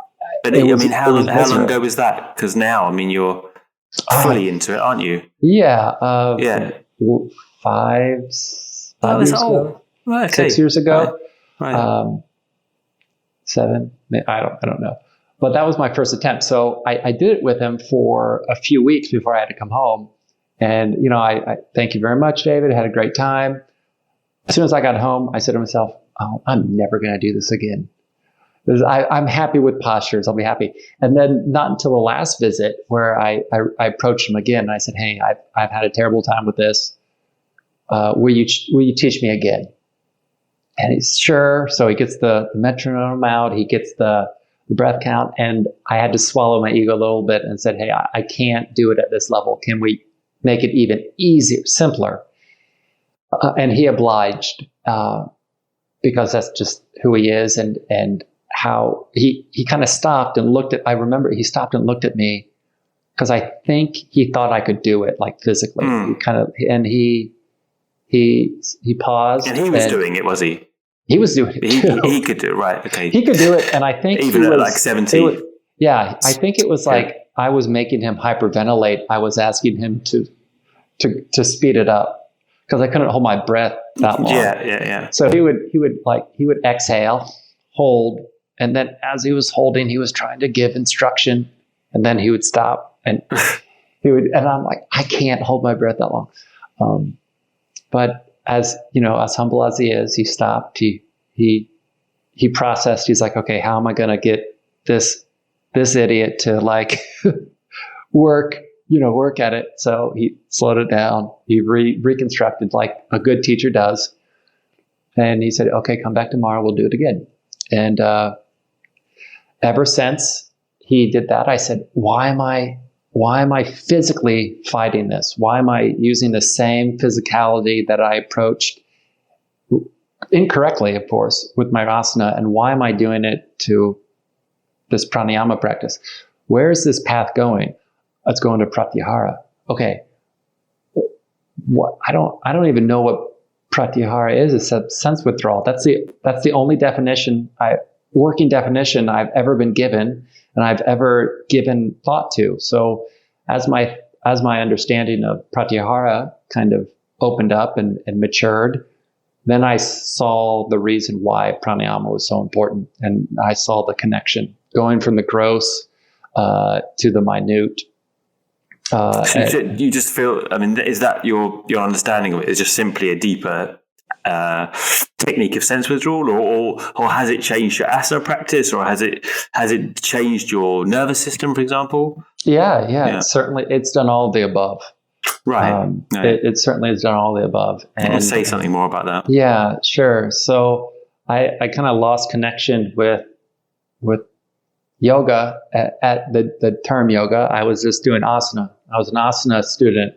Speaker 1: But how long ago was that? Because now, you're fully into it, aren't you?
Speaker 2: Yeah. 5 years ago.
Speaker 1: Right, okay.
Speaker 2: 6 years ago.
Speaker 1: Right.
Speaker 2: 7. I don't know. But that was my first attempt. So I did it with him for a few weeks before I had to come home. And, I thank you very much, David. I had a great time. As soon as I got home, I said to myself, I'm never going to do this again. I'm happy with postures. I'll be happy. And then not until the last visit where I approached him again. And I said, hey, I've had a terrible time with this. Will you teach me again? And he's sure. So he gets the metronome out. He gets the breath count. And I had to swallow my ego a little bit and said, hey, I can't do it at this level. Can we make it even easier, simpler? And he obliged because that's just who he is. And how he kind of stopped and looked at, I remember he stopped and looked at me because I think he thought I could do it, like physically. He paused.
Speaker 1: And he was doing it, was he?
Speaker 2: He was doing it too.
Speaker 1: He could do it, right, okay.
Speaker 2: He could do it, and I think
Speaker 1: even at like 70.
Speaker 2: I think it was like I was making him hyperventilate. I was asking him to speed it up because I couldn't hold my breath that long.
Speaker 1: Yeah.
Speaker 2: So he would exhale, hold, and then as he was holding, he was trying to give instruction, and then he would stop, and and I'm like, I can't hold my breath that long. But as humble as he is, he stopped. He processed. He's like, okay, how am I going to get this idiot to like work at it? So he slowed it down. He reconstructed like a good teacher does. And he said, okay, come back tomorrow. We'll do it again. And ever since he did that, I said, why am I physically fighting this? Why am I using the same physicality that I approached incorrectly, of course, with my asana? And why am I doing it to this pranayama practice? Where is this path going? It's going to pratyahara. Okay. What? I don't even know what pratyahara is. It's a sense withdrawal. That's the only working definition I've ever been given and I've ever given thought to. So as my understanding of pratyahara kind of opened up and matured, then I saw the reason why pranayama was so important. And I saw the connection going from the gross to the minute.
Speaker 1: So you just feel, is that your understanding of it is just simply a deeper technique of sense withdrawal, or has it changed your asana practice, or has it changed your nervous system, for example?
Speaker 2: Yeah. Certainly, it's done all of the above.
Speaker 1: Right.
Speaker 2: It certainly has done all of the above. And
Speaker 1: I'll say something more about that.
Speaker 2: Yeah, sure. So I kind of lost connection with yoga at the term yoga. I was just doing asana. I was an asana student.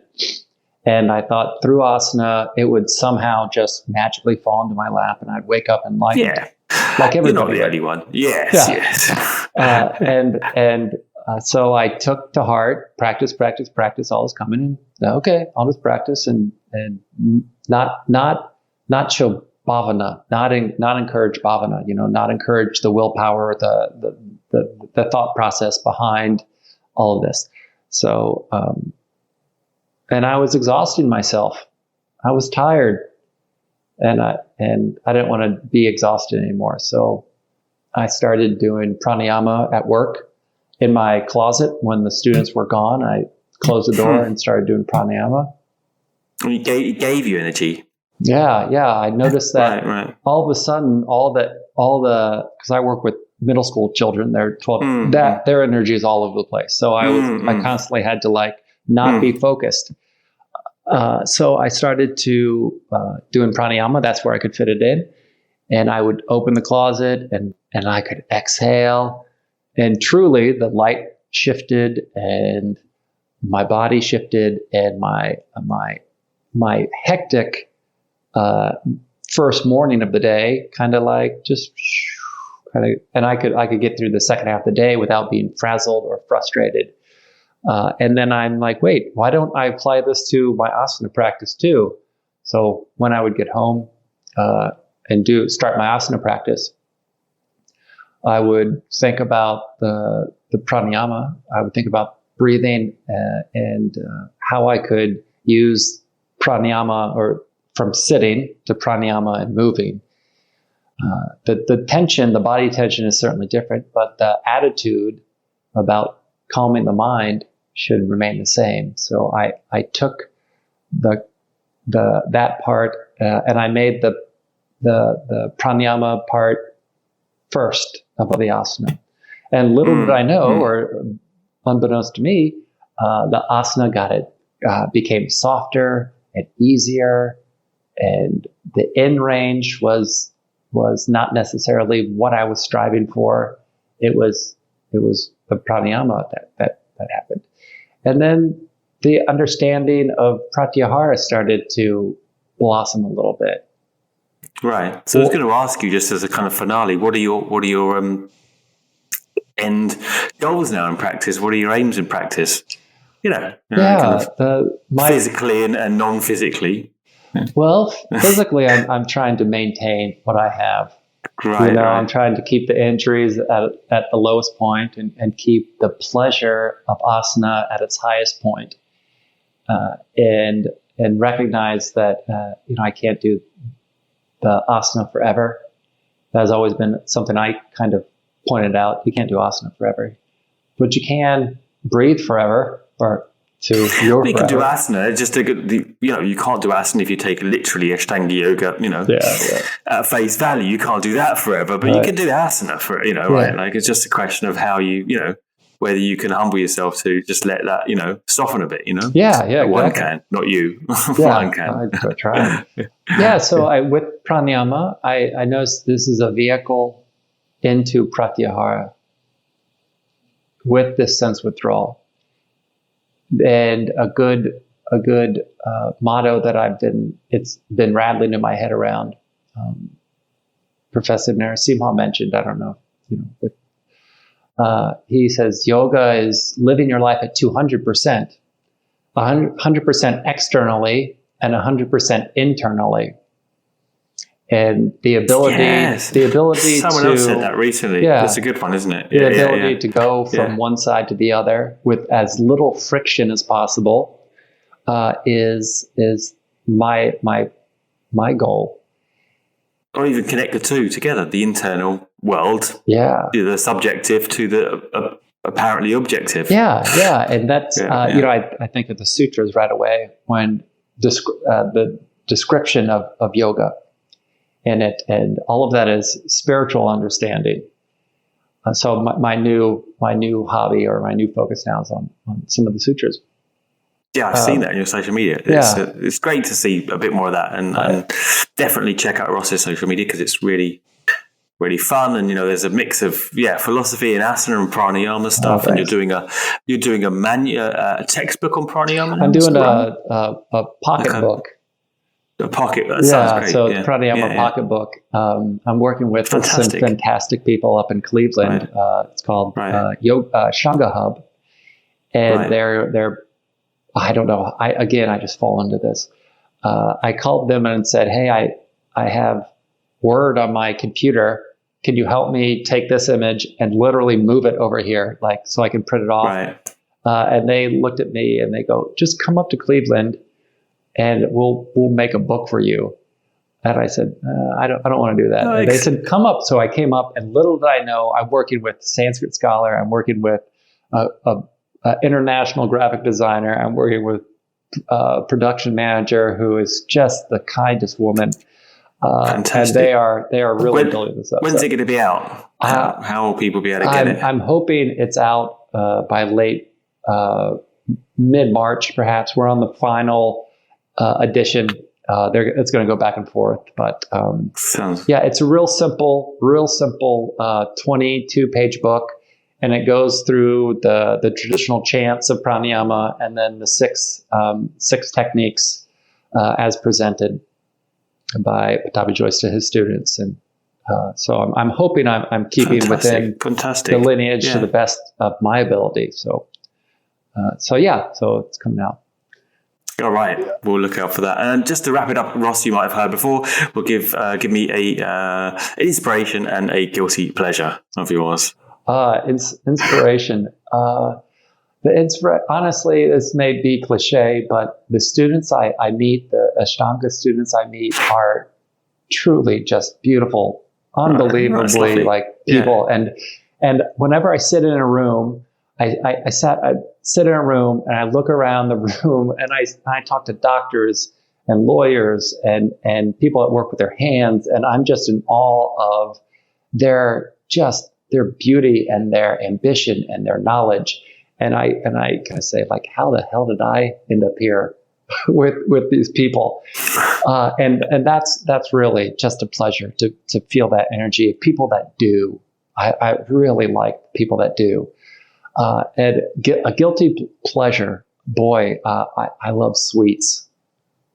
Speaker 2: And I thought through asana, it would somehow just magically fall into my lap and I'd wake up and like everybody.
Speaker 1: You're not the only one. Yes.
Speaker 2: So I took to heart, practice, all is coming in. Okay, I'll just practice and not show bhavana, not encourage bhavana, not encourage the willpower, the thought process behind all of this. So, and I was exhausting myself. I was tired, and I didn't want to be exhausted anymore. So I started doing pranayama at work in my closet when the students were gone. I closed the door and started doing pranayama.
Speaker 1: It gave you energy.
Speaker 2: Yeah. I noticed that
Speaker 1: right.
Speaker 2: all of a sudden, because I work with middle school children, they're 12, that their energy is all over the place. So I constantly had to not be focused. So I started to doing pranayama. That's where I could fit it in. And I would open the closet and I could exhale. And truly the light shifted, and my body shifted, and my hectic first morning of the day kind of like just and I could get through the second half of the day without being frazzled or frustrated. And then I'm like, wait, why don't I apply this to my asana practice too? So when I would get home and start my asana practice, I would think about the pranayama. I would think about breathing and how I could use pranayama, or from sitting to pranayama and moving. The tension, the body tension is certainly different, but the attitude about calming the mind should remain the same. So I took that part and I made the pranayama part first of the asana. And little did I know, or unbeknownst to me, the asana became softer and easier, and the end range was not necessarily what I was striving for. It was the pranayama that happened. And then the understanding of pratyahara started to blossom a little bit.
Speaker 1: Right. So I was going to ask you, just as a kind of finale, what are your end goals now in practice? What are your aims in practice? Kind of physically and non-physically.
Speaker 2: Well, physically, I'm trying to maintain what I have.
Speaker 1: Right,
Speaker 2: I'm trying to keep the injuries at the lowest point and keep the pleasure of asana at its highest point. And recognize that, I can't do the asana forever. That has always been something I kind of pointed out. You can't do asana forever, but you can breathe forever, or to your
Speaker 1: you can do asana, just you can't do asana if you take literally Ashtanga yoga, at face value. You can't do that forever, but you can do asana for, right? Like, it's just a question of how you, whether you can humble yourself to just let that, soften a bit,
Speaker 2: Yeah,
Speaker 1: exactly. One
Speaker 2: exactly.
Speaker 1: can, not you. One can.
Speaker 2: I try. So with pranayama, I noticed this is a vehicle into pratyahara with this sense withdrawal. And a good motto that it's been rattling in my head around. Professor Narasimha mentioned, I don't know, he says yoga is living your life at 200%, 100% externally and 100% internally. And the ability
Speaker 1: someone else said that recently. That's a good one, isn't it?
Speaker 2: The ability to go from one side to the other with as little friction as possible is my goal.
Speaker 1: Or even connect the two together, the internal world, the subjective to the apparently objective.
Speaker 2: And that's I think of the sutras right away when the description of yoga. And all of that is spiritual understanding. So my new hobby, or my new focus now, is on some of the sutras.
Speaker 1: Yeah, I've seen that on your social media. It's great to see a bit more of that, and definitely check out Ross's social media, because it's really, really fun. And there's a mix of philosophy and asana and pranayama stuff. And you're doing a textbook on pranayama.
Speaker 2: I'm doing a pocket book.
Speaker 1: A pocket, that sounds great.
Speaker 2: So it's pranayama pocketbook. I'm working with some fantastic people up in Cleveland. It's called Ashtanga Hub, and they're I don't know. I just fall into this. I called them and said, "Hey, I have Word on my computer. Can you help me take this image and literally move it over here, so I can print it off?"
Speaker 1: Right.
Speaker 2: And they looked at me and they go, "Just come up to Cleveland, and we'll make a book for you." And I said, I don't want to do that. And they said, "Come up." So I came up, and little did I know, I'm working with a Sanskrit scholar. I'm working with a international graphic designer. I'm working with a production manager who is just the kindest woman.
Speaker 1: Fantastic.
Speaker 2: And they are really building this up.
Speaker 1: When's it going to be out? How will people be able to get it?
Speaker 2: I'm hoping it's out by late mid-March, perhaps. We're on the final edition. It's going to go back and forth, but it's a real simple 22-page book, and it goes through the traditional chants of pranayama and then the six techniques as presented by Saraswati Jois to his students. And so I'm hoping I'm keeping within the lineage to the best of my ability. So it's coming out.
Speaker 1: All right, we'll look out for that. And just to wrap it up, Ross, you might have heard before, will give me an inspiration and a guilty pleasure of yours.
Speaker 2: Inspiration. Honestly, this may be cliche, but the students I meet, the Ashtanga students I meet, are truly just beautiful, unbelievably people. Yeah. And whenever I sit in a room, I sit in a room and I look around the room and I talk to doctors and lawyers and people that work with their hands, and I'm just in awe of their beauty and their ambition and their knowledge. And I kind of say, like, how the hell did I end up here with these people? And that's really just a pleasure to feel that energy of people that do. I really like people that do. And a guilty pleasure, boy, I love sweets.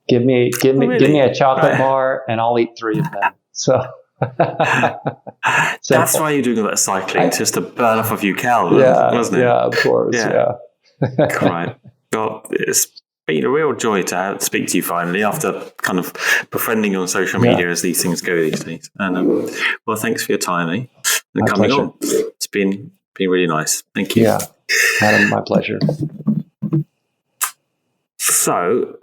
Speaker 2: Give me a chocolate bar and I'll eat 3 of them. So
Speaker 1: that's why you're doing a lot of cycling, just to burn off a few calories, wasn't it?
Speaker 2: Yeah, of course. Yeah.
Speaker 1: Right. Well, it's been a real joy to speak to you finally after kind of befriending you on social media as these things go these days. And well, thanks for your time, and
Speaker 2: my
Speaker 1: coming
Speaker 2: pleasure.
Speaker 1: on. It's been really nice. Thank you.
Speaker 2: Yeah, Adam, my pleasure.
Speaker 1: So,